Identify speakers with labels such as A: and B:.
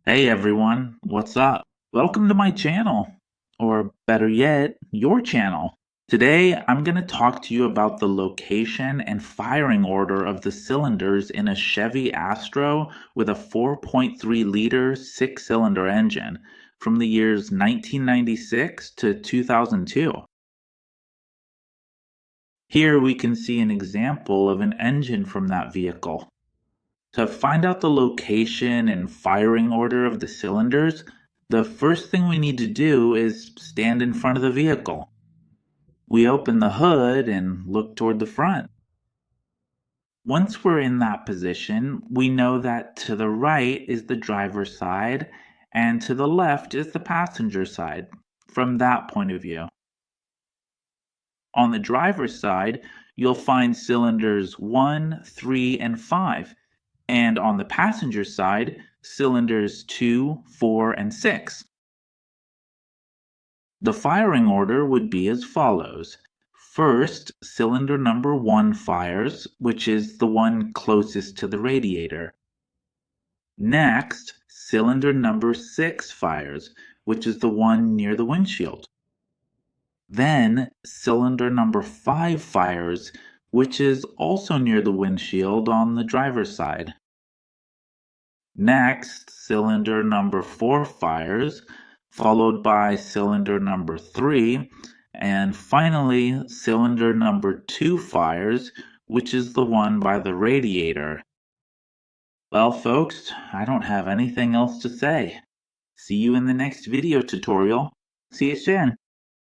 A: Hey everyone, what's up? Welcome to my channel, or better yet, your channel. Today I'm going to talk to you about the location and firing order of the cylinders in a Chevy Astro with a 4.3-liter six-cylinder engine from the years 1996 to 2002. Here we can see an example of an engine from that vehicle. To find out the location and firing order of the cylinders, the first thing we need to do is stand in front of the vehicle. We open the hood and look toward the front. Once we're in that position, we know that to the right is the driver's side and to the left is the passenger side from that point of view. On the driver's side, you'll find cylinders 1, 3, and 5, and on the passenger side, cylinders 2, 4, and 6. The firing order would be as follows. First, cylinder number 1 fires, which is the one closest to the radiator. Next, cylinder number 6 fires, which is the one near the windshield. Then, cylinder number 5 fires, which is also near the windshield on the driver's side. Next, cylinder number 4 fires, followed by cylinder number 3, and finally cylinder number 2 fires, which is the one by the radiator. Well, folks, I don't have anything else to say. See you in the next video tutorial. See you soon.